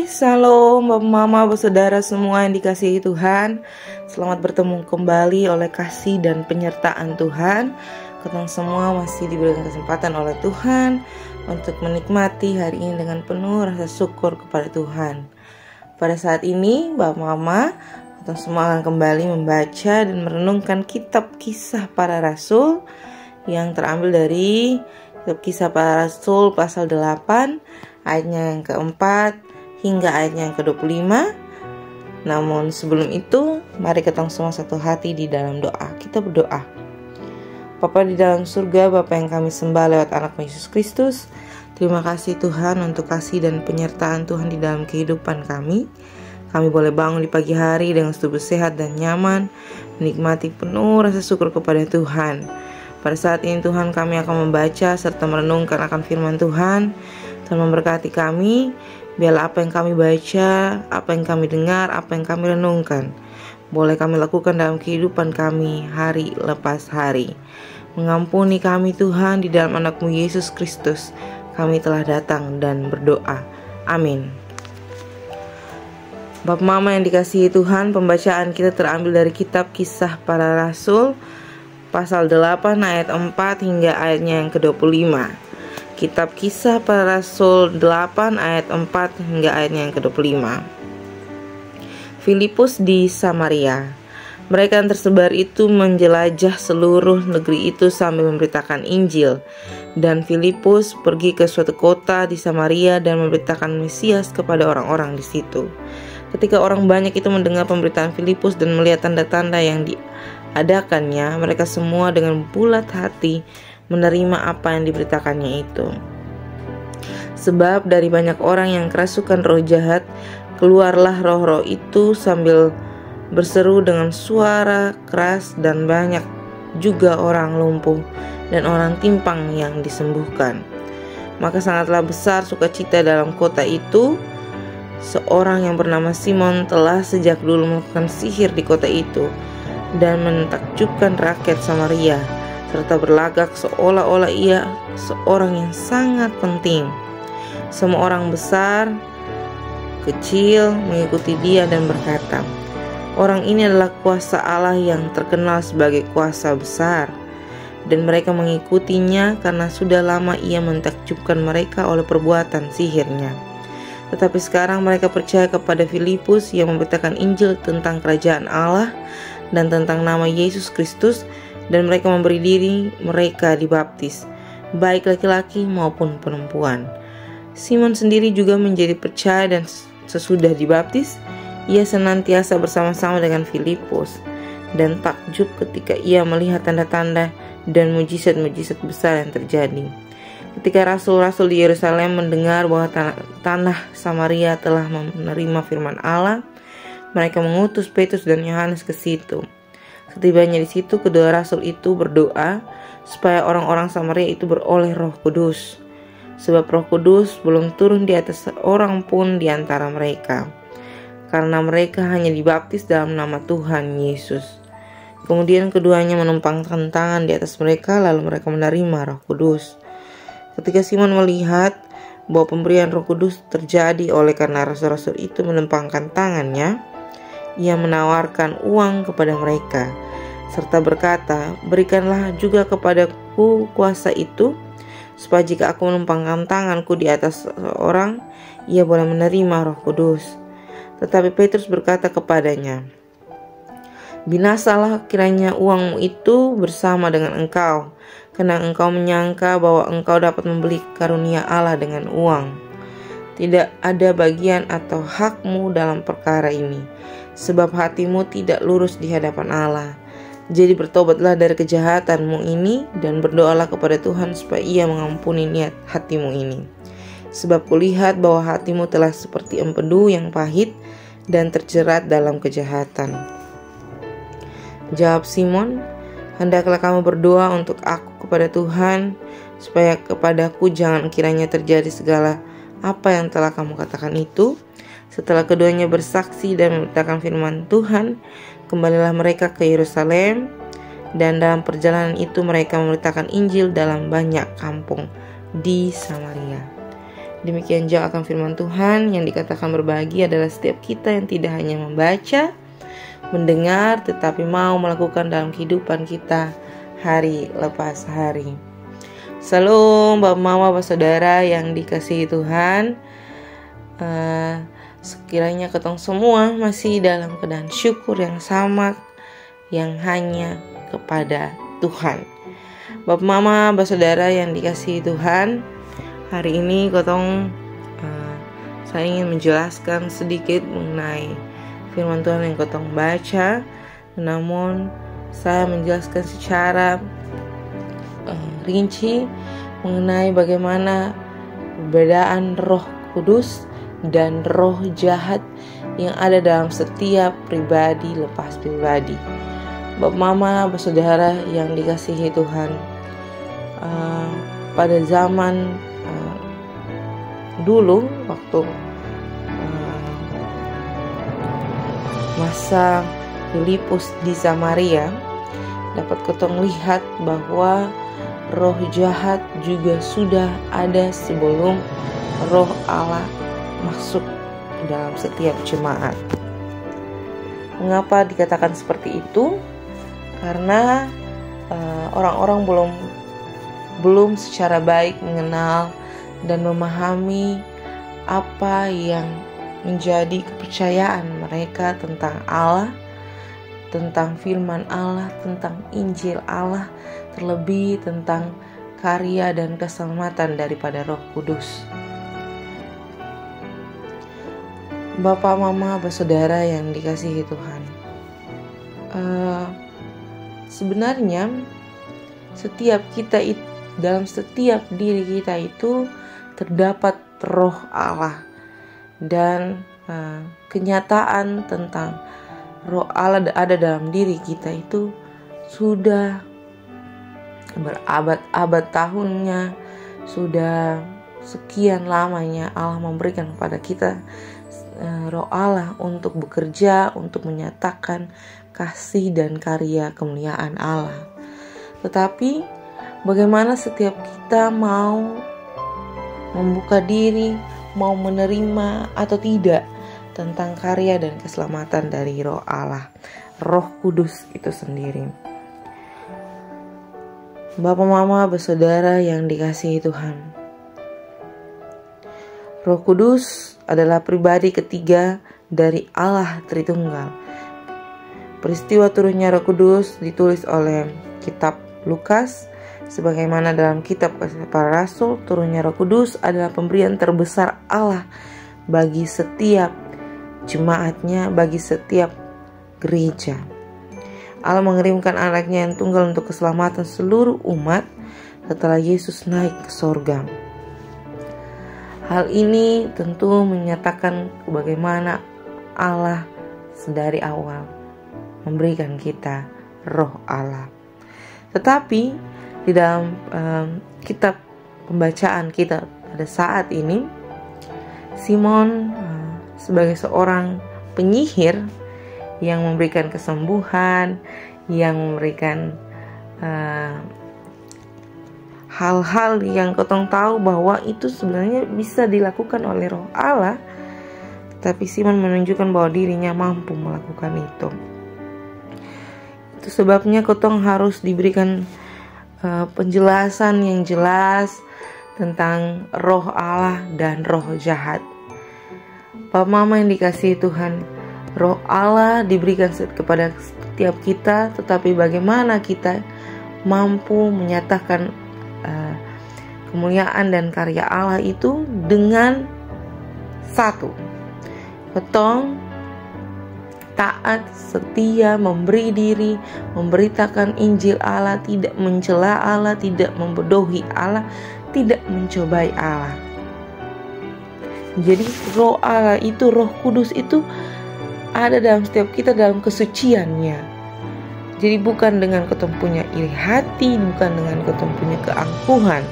Shalom Bapak Mama, Saudara semua yang dikasihi Tuhan. Selamat bertemu kembali oleh kasih dan penyertaan Tuhan. Kita semua masih diberikan kesempatan oleh Tuhan untuk menikmati hari ini dengan penuh rasa syukur kepada Tuhan. Pada saat ini Bapak Mama, kita semua akan kembali membaca dan merenungkan kitab Kisah Para Rasul yang terambil dari kitab Kisah Para Rasul pasal 8 ayatnya yang keempat hingga ayatnya yang ke-25. Namun sebelum itu, mari kita semua satu hati di dalam doa. Kita berdoa. Bapa di dalam surga, Bapa yang kami sembah lewat anak Yesus Kristus, terima kasih Tuhan untuk kasih dan penyertaan Tuhan di dalam kehidupan kami. Kami boleh bangun di pagi hari dengan tubuh sehat dan nyaman, menikmati penuh rasa syukur kepada Tuhan. Pada saat ini Tuhan, kami akan membaca serta merenungkan akan firman Tuhan. Tuhan memberkati kami. Biarlah apa yang kami baca, apa yang kami dengar, apa yang kami renungkan boleh kami lakukan dalam kehidupan kami hari lepas hari. Mengampuni kami Tuhan, di dalam anak-Mu Yesus Kristus kami telah datang dan berdoa. Amin. Bapak Mama yang dikasihi Tuhan, pembacaan kita terambil dari kitab Kisah Para Rasul pasal 8 ayat 4 hingga ayatnya yang ke-25. Kitab Kisah Para Rasul 8 ayat 4 hingga ayatnya yang ke-25. Filipus di Samaria. Mereka yang tersebar itu menjelajah seluruh negeri itu sambil memberitakan Injil. Dan Filipus pergi ke suatu kota di Samaria dan memberitakan Mesias kepada orang-orang di situ. Ketika orang banyak itu mendengar pemberitaan Filipus dan melihat tanda-tanda yang diadakannya, mereka semua dengan bulat hati menerima apa yang diberitakannya itu. Sebab dari banyak orang yang kerasukan roh jahat, keluarlah roh-roh itu sambil berseru dengan suara keras, dan banyak juga orang lumpuh dan orang timpang yang disembuhkan. Maka sangatlah besar sukacita dalam kota itu. Seorang yang bernama Simon telah sejak dulu melakukan sihir di kota itu dan menakjubkan rakyat Samaria, serta berlagak seolah-olah ia seorang yang sangat penting. Semua orang besar, kecil mengikuti dia dan berkata, "Orang ini adalah kuasa Allah yang terkenal sebagai kuasa besar." Dan mereka mengikutinya karena sudah lama ia mentakjubkan mereka oleh perbuatan sihirnya. Tetapi sekarang mereka percaya kepada Filipus yang memberitakan Injil tentang kerajaan Allah dan tentang nama Yesus Kristus, dan mereka memberi diri mereka dibaptis, baik laki-laki maupun perempuan. Simon sendiri juga menjadi percaya, dan sesudah dibaptis, ia senantiasa bersama-sama dengan Filipus, dan takjub ketika ia melihat tanda-tanda dan mujizat-mujizat besar yang terjadi. Ketika rasul-rasul di Yerusalem mendengar bahwa tanah Samaria telah menerima firman Allah, mereka mengutus Petrus dan Yohanes ke situ. Setibanya di situ, kedua rasul itu berdoa supaya orang-orang Samaria itu beroleh Roh Kudus, sebab Roh Kudus belum turun di atas seorang pun di antara mereka, karena mereka hanya dibaptis dalam nama Tuhan Yesus. Kemudian keduanya menumpangkan tangan di atas mereka, lalu mereka menerima Roh Kudus. Ketika Simon melihat bahwa pemberian Roh Kudus terjadi oleh karena rasul-rasul itu menumpangkan tangannya, ia menawarkan uang kepada mereka, serta berkata, "Berikanlah juga kepadaku kuasa itu, supaya jika aku menumpangkan tanganku di atas seorang, ia boleh menerima Roh Kudus." Tetapi Petrus berkata kepadanya, "Binasalah kiranya uangmu itu bersama dengan engkau, karena engkau menyangka bahwa engkau dapat membeli karunia Allah dengan uang. Tidak ada bagian atau hakmu dalam perkara ini, sebab hatimu tidak lurus di hadapan Allah. Jadi bertobatlah dari kejahatanmu ini dan berdoalah kepada Tuhan supaya ia mengampuni niat hatimu ini. Sebab kulihat bahwa hatimu telah seperti empedu yang pahit dan terjerat dalam kejahatan." Jawab Simon, "Hendaklah kamu berdoa untuk aku kepada Tuhan, supaya kepadaku jangan kiranya terjadi segala apa yang telah kamu katakan itu." Setelah keduanya bersaksi dan memberitakan firman Tuhan, kembalilah mereka ke Yerusalem, dan dalam perjalanan itu mereka memberitakan Injil dalam banyak kampung di Samaria. Demikian juga akan firman Tuhan yang dikatakan berbahagia adalah setiap kita yang tidak hanya membaca, mendengar, tetapi mau melakukan dalam kehidupan kita hari lepas hari. Salam Bapak Mama, Bapak Saudara yang dikasihi Tuhan. Sekiranya ketong semua masih dalam keadaan syukur yang sama, yang hanya kepada Tuhan. Bapak Mama, Bapak Saudara yang dikasihi Tuhan, hari ini saya ingin menjelaskan sedikit mengenai firman Tuhan yang kotong baca. Namun saya menjelaskan secara rinci mengenai bagaimana perbedaan Roh Kudus dan roh jahat yang ada dalam setiap pribadi lepas pribadi. Bapak Mama, Bapak Saudara yang dikasihi Tuhan, pada zaman dulu waktu masa Filipus di Samaria, dapat ketong lihat bahwa roh jahat juga sudah ada sebelum roh Allah masuk ke dalam setiap jemaat. Mengapa dikatakan seperti itu? Karena orang-orang belum secara baik mengenal dan memahami apa yang menjadi kepercayaan mereka tentang Allah, tentang firman Allah, tentang Injil Allah, terlebih tentang karya dan keselamatan daripada Roh Kudus. Bapak, Mama, Bapak, Saudara yang dikasihi Tuhan, sebenarnya dalam setiap diri kita itu terdapat roh Allah, dan kenyataan tentang roh Allah ada dalam diri kita itu sudah berabad-abad tahunnya, sudah sekian lamanya Allah memberikan kepada kita roh Allah untuk bekerja, untuk menyatakan kasih dan karya kemuliaan Allah. Tetapi bagaimana setiap kita mau membuka diri, mau menerima atau tidak tentang karya dan keselamatan dari roh Allah, Roh Kudus itu sendiri. Bapak, Mama, bersaudara yang dikasihi Tuhan, Roh Kudus adalah pribadi ketiga dari Allah Tritunggal. Peristiwa turunnya Roh Kudus ditulis oleh kitab Lukas. Sebagaimana dalam kitab Kisah Para Rasul, turunnya Roh Kudus adalah pemberian terbesar Allah bagi setiap jemaatnya, bagi setiap gereja. Allah mengirimkan anaknya yang tunggal untuk keselamatan seluruh umat setelah Yesus naik ke sorga. Hal ini tentu menyatakan bagaimana Allah sedari awal memberikan kita roh Allah. Tetapi di dalam kitab pembacaan kita pada saat ini, Simon sebagai seorang penyihir yang memberikan kesembuhan, yang memberikan hal-hal yang kotong tahu bahwa itu sebenarnya bisa dilakukan oleh roh Allah, tapi Simon menunjukkan bahwa dirinya mampu melakukan itu. Itu sebabnya kotong harus diberikan penjelasan yang jelas tentang roh Allah dan roh jahat. Bapak, Mama yang dikasihi Tuhan, roh Allah diberikan kepada setiap kita, tetapi bagaimana kita mampu menyatakan kemuliaan dan karya Allah itu dengan satu, kotong taat, setia, memberi diri, memberitakan Injil Allah, tidak mencela Allah, tidak membodohi Allah, tidak mencobai Allah. Jadi roh Allah itu, Roh Kudus itu ada dalam setiap kita dalam kesuciannya. Jadi bukan dengan ketemu punya iri hati, bukan dengan ketemu punya keangkuhan,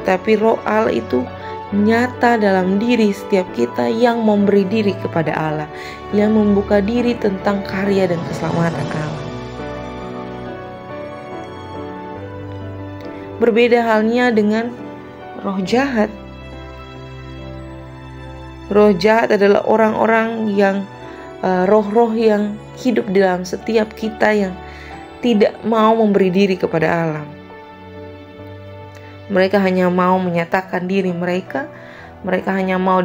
tetapi roh Allah itu nyata dalam diri setiap kita yang memberi diri kepada Allah, yang membuka diri tentang karya dan keselamatan Allah. Berbeda halnya dengan roh jahat. Roh jahat adalah orang-orang yang roh-roh yang hidup di dalam setiap kita yang tidak mau memberi diri kepada Allah. Mereka hanya mau menyatakan diri mereka hanya mau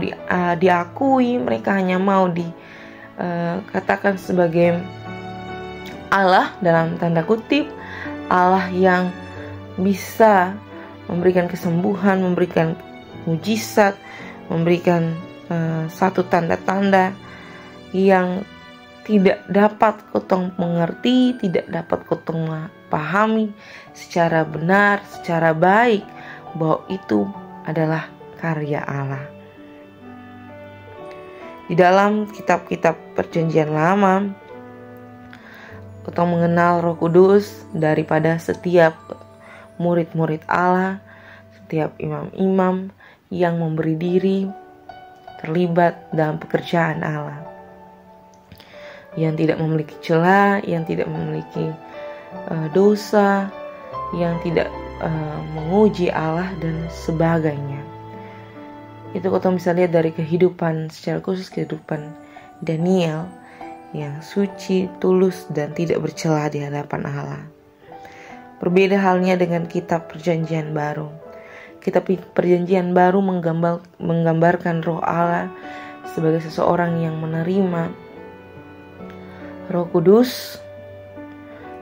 diakui, mereka hanya mau dikatakan sebagai Allah dalam tanda kutip, Allah yang bisa memberikan kesembuhan, memberikan mujizat, memberikan satu tanda-tanda yang tidak dapat kotong mengerti, tidak dapat kotong pahami secara benar, secara baik bahwa itu adalah karya Allah. Di dalam kitab-kitab Perjanjian Lama, kotong mengenal Roh Kudus daripada setiap murid-murid Allah, setiap imam-imam yang memberi diri terlibat dalam pekerjaan Allah, yang tidak memiliki celah, yang tidak memiliki dosa, yang tidak menguji Allah dan sebagainya. Itu kotong bisa lihat dari kehidupan, secara khusus kehidupan Daniel yang suci, tulus, dan tidak bercela di hadapan Allah. Berbeda halnya dengan kitab Perjanjian Baru. Kitab Perjanjian Baru menggambarkan Roh Allah sebagai seseorang yang menerima Roh Kudus,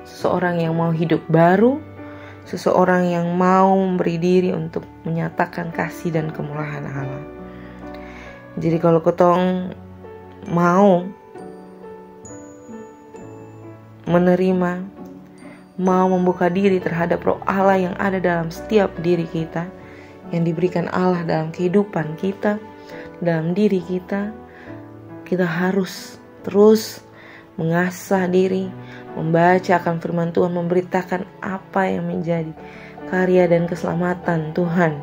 seseorang yang mau hidup baru, seseorang yang mau memberi diri untuk menyatakan kasih dan kemurahan Allah. Jadi kalau kotong mau menerima, mau membuka diri terhadap Roh Allah yang ada dalam setiap diri kita, yang diberikan Allah dalam kehidupan kita, dalam diri kita, kita harus terus mengasah diri, membaca akan firman Tuhan, memberitakan apa yang menjadi karya dan keselamatan Tuhan.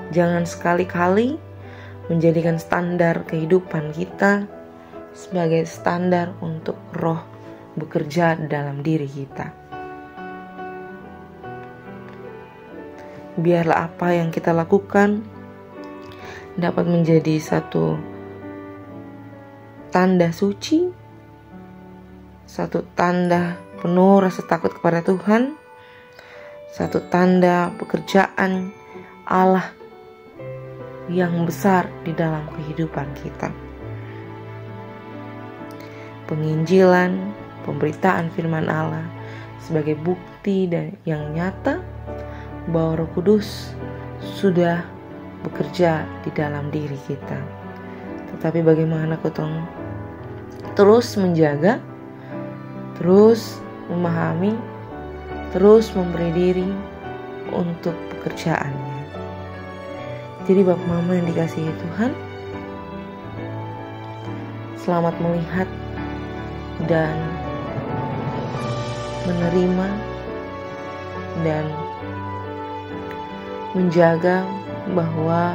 Jangan sekali-kali menjadikan standar kehidupan kita sebagai standar untuk roh bekerja dalam diri kita. Biarlah apa yang kita lakukan dapat menjadi satu tanda suci, satu tanda penuh rasa takut kepada Tuhan, satu tanda pekerjaan Allah yang besar di dalam kehidupan kita. Penginjilan, pemberitaan firman Allah sebagai bukti dan yang nyata bahwa Roh Kudus sudah bekerja di dalam diri kita. Tetapi bagaimana kotong terus menjaga, terus memahami, terus memberi diri untuk pekerjaannya. Jadi Bapak Mama yang dikasihi Tuhan, selamat melihat dan menerima dan menjaga bahwa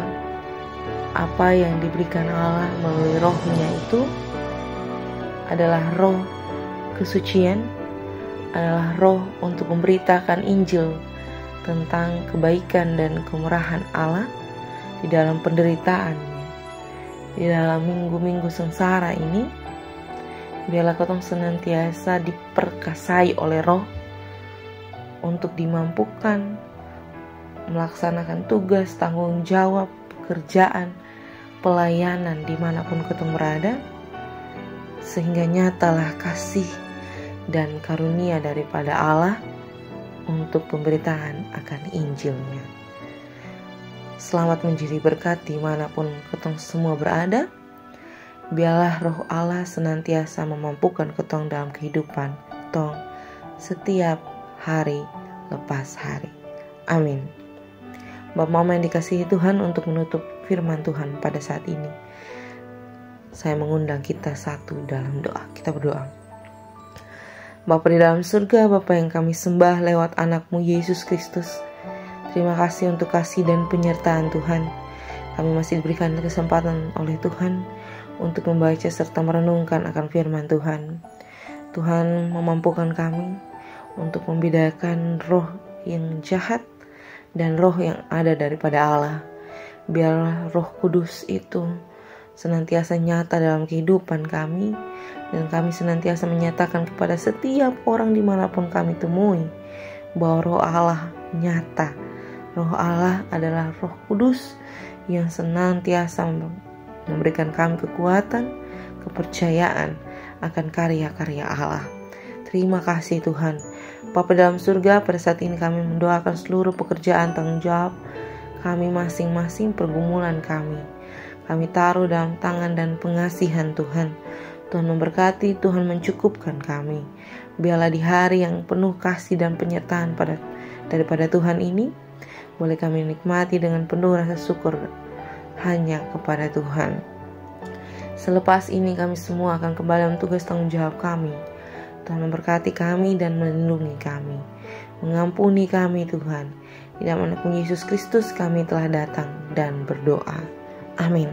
apa yang diberikan Allah melalui Roh-Nya itu adalah roh kesucian, adalah roh untuk memberitakan Injil tentang kebaikan dan kemurahan Allah di dalam penderitaannya, di dalam minggu-minggu sengsara ini. Biarlah kotong senantiasa diperkasai oleh roh untuk dimampukan melaksanakan tugas, tanggung jawab, pekerjaan, pelayanan dimanapun kotong berada, sehingga nyatalah kasih dan karunia daripada Allah untuk pemberitaan akan Injilnya. Selamat menjadi berkat dimanapun kotong semua berada. Biarlah Roh Allah senantiasa memampukan kotong dalam kehidupan tong setiap hari lepas hari. Amin. Bapak Mama yang dikasihi Tuhan, untuk menutup firman Tuhan pada saat ini, saya mengundang kita satu dalam doa. Kita berdoa. Bapa di dalam surga, Bapa yang kami sembah lewat anak-Mu Yesus Kristus, terima kasih untuk kasih dan penyertaan Tuhan. Kami masih diberikan kesempatan oleh Tuhan untuk membaca serta merenungkan akan firman Tuhan. Tuhan memampukan kami untuk membedakan roh yang jahat dan roh yang ada daripada Allah. Biarlah Roh Kudus itu senantiasa nyata dalam kehidupan kami, dan kami senantiasa menyatakan kepada setiap orang dimanapun kami temui bahwa Roh Allah nyata. Roh Allah adalah Roh Kudus yang senantiasa memberikan kami kekuatan, kepercayaan akan karya-karya Allah. Terima kasih Tuhan. Bapa dalam surga, pada saat ini kami mendoakan seluruh pekerjaan tanggung jawab kami masing-masing, pergumulan kami taruh dalam tangan dan pengasihan Tuhan. Tuhan memberkati, Tuhan mencukupkan kami. Biarlah di hari yang penuh kasih dan penyertaan daripada Tuhan ini, boleh kami nikmati dengan penuh rasa syukur hanya kepada Tuhan. Selepas ini kami semua akan kembali dalam tugas tanggung jawab kami. Tuhan memberkati kami dan melindungi kami, mengampuni kami Tuhan. Di dalam anakmu Yesus Kristus kami telah datang dan berdoa. Amin.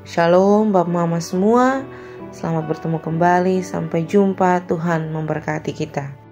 Shalom Bapak Mama semua. Selamat bertemu kembali. Sampai jumpa. Tuhan memberkati kita.